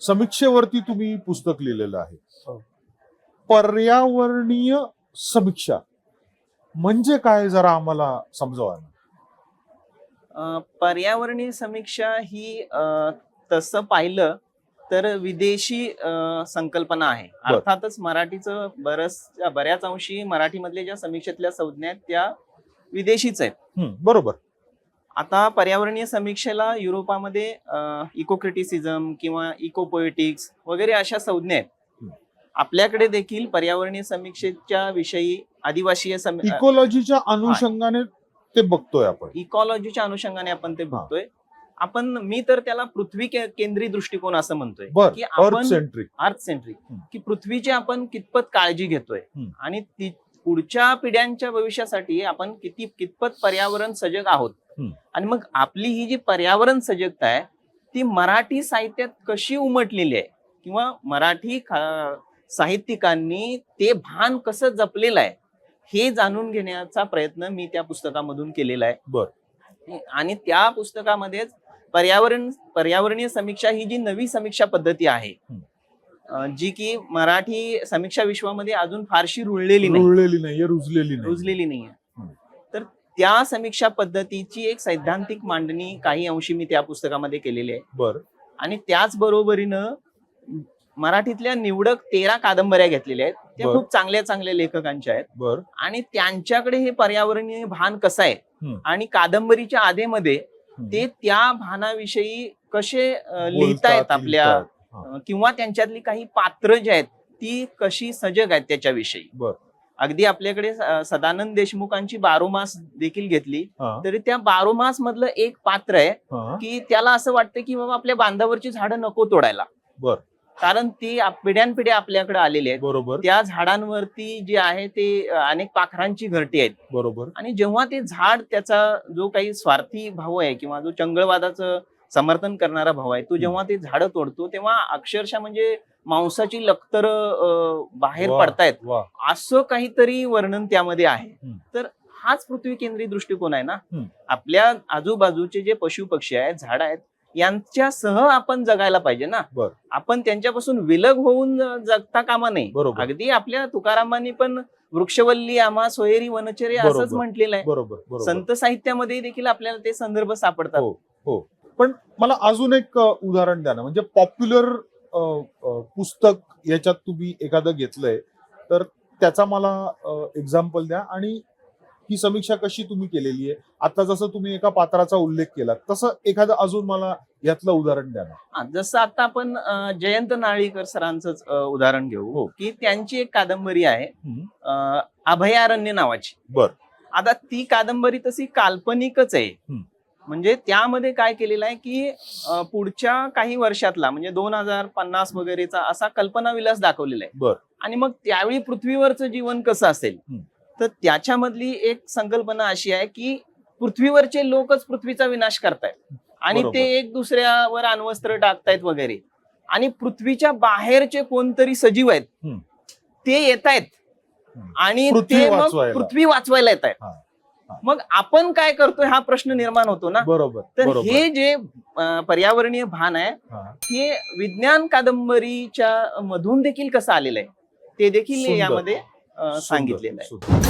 समीक्षेवरती तुम्ही पुस्तक लिहिलेलं आहे. हो. पर्यावरणीय समीक्षा म्हणजे काय, जरा आम्हाला समजावा ना. पर्यावरणीय समीक्षा ही तसं पाहिलं तर विदेशी संकल्पना आहे. अर्थातच मराठीचं बऱ्याच अंशी मराठीमधल्या ज्या समीक्षेतल्या संज्ञा आहेत त्या विदेशीच आहेत. बरोबर. आता पर्यावरणीय समीक्षेला युरोपामध्ये इको क्रिटिसिझम किंवा इको पोएटिक्स वगैरे अशा संज्ञा आहेत. आपल्याकडे देखील पर्यावरणीय समीक्षेच्या विषयी आदिवासी इकोलॉजीच्या अनुषंगाने ते बघतोय आपण. इकॉलॉजीच्या अनुषंगाने आपण ते बघतोय. मी तर त्याला पृथ्वी केंद्रीय दृष्टिकोन असं म्हणतोय की आपण अर्थ सेंट्रिक की पृथ्वीची आपण कितपत काळजी घेतोय आणि पुढच्या पिढ्यांच्या भविष्यासाठी आपण कितपत पर्यावरण सजग आहोत. आणि मग आपली ही जी पर्यावरण सजगता आहे ती मराठी साहित्यात कशी उमटलेली आहे किंवा मराठी साहित्यिकांनी ते भान कसं जपलेलं आहे हे जाणून घेण्याचा प्रयत्न मी त्या पुस्तकामधून केलेला आहे. आणि त्या पुस्तकामध्येच पर्यावरणीय समीक्षा ही जी नवी समीक्षा पद्धती आहे जी की मराठी समीक्षा विश्वामध्ये अजून फारशी रुजलेली नाहीये. तर त्या समीक्षा पद्धतीची एक सैद्धांतिक मांडणी काही अंशी मी त्या पुस्तकामध्ये केलेली आहे. आणि त्याच बरोबरीनं मराठीतल्या निवडक 13 कादंबऱ्या घेतलेल्या आहेत. त्या खूप चांगल्या लेखकांच्या आहेत. आणि त्यांच्याकडे हे पर्यावरणीय भान कसं आहे आणि कादंबरीच्या आधेमध्ये ते त्या भानाविषयी कसे लिहितायत आपल्या किंवा त्यांच्यातली काही पात्र जी आहेत ती कशी सजग आहेत त्याच्याविषयी. अगदी आपल्याकडे सदानंद देशमुखांची 12 मास देखील घेतली तरी त्या 12 मास मधलं एक पात्र आहे की त्याला असं वाटतं की बाबा आपल्या बांधावरची झाडं नको तोडायला. कारण ती पिढ्यानपिढ्या आपल्याकडे आलेली आहेत. त्या झाडांवरती जे आहे ते अनेक पाखरांची घरटी आहेत. आणि जेव्हा ते झाड त्याचा जो काही स्वार्थी भाव आहे किंवा जो चंगळवादाचं समर्थन करणारा भाव आहे तो जेव्हा ते झाडं तोडतो तेव्हा अक्षरशः म्हणजे मांसाची लखतर बाहेर पडतायत असं काहीतरी वर्णन त्यामध्ये आहे. तर हाच पृथ्वी केंद्रीय दृष्टिकोन आहे ना. आपल्या आजूबाजूचे जे पशु पक्षी आहेत झाड आहेत यांच्यासह आपण जगायला पाहिजे ना. आपण त्यांच्यापासून विलग होऊन जगता कामा नये. अगदी आपल्या तुकारामांनी पण वृक्षवल्ली आम्हा सोयरी वनचरे असंच म्हटलेलं आहे. संत साहित्यामध्ये देखील आपल्याला ते संदर्भ सापडतात. पण मला अजून एक उदाहरण द्या ना. म्हणजे पॉप्युलर पुस्तक याच्यात तुम्ही एखादं घेतलंय तर त्याचा मला एक्झाम्पल द्या. आणि ही समीक्षा कशी तुम्ही केलेली आहे. आता जसं तुम्ही एका पात्राचा उल्लेख केला तसं एखादं अजून मला यातलं उदाहरण द्या ना. जसं आता आपण जयंत नारळीकर सरांचंच उदाहरण घेऊ की त्यांची एक कादंबरी आहे अभयारण्य नावाची. आता ती कादंबरी तशी काल्पनिकच आहे. म्हणजे त्यामध्ये काय केलेलं आहे की पुढच्या काही वर्षातला म्हणजे 2050 वगैरेचा असा कल्पनाविलास दाखवलेला आहे. आणि मग त्यावेळी पृथ्वीवरचं जीवन कसं असेल तर त्याच्यामधली एक संकल्पना अशी आहे की पृथ्वीवरचे लोकच पृथ्वीचा विनाश करतायत आणि ते एक दुसऱ्यावर अण्वस्त्र टाकतायत वगैरे. आणि पृथ्वीच्या बाहेरचे कोणतरी सजीव आहेत ते येत आहेत आणि ते मग पृथ्वी वाचवायला येत आहेत. मग आपण काय करतोय हा प्रश्न निर्माण होतो ना. तर हे जे पर्यावरणीय भान आहे हे विज्ञान कादंबरीच्या मधून देखील कसं आलेलं आहे ते देखील यामध्ये सांगितलेलं आहे.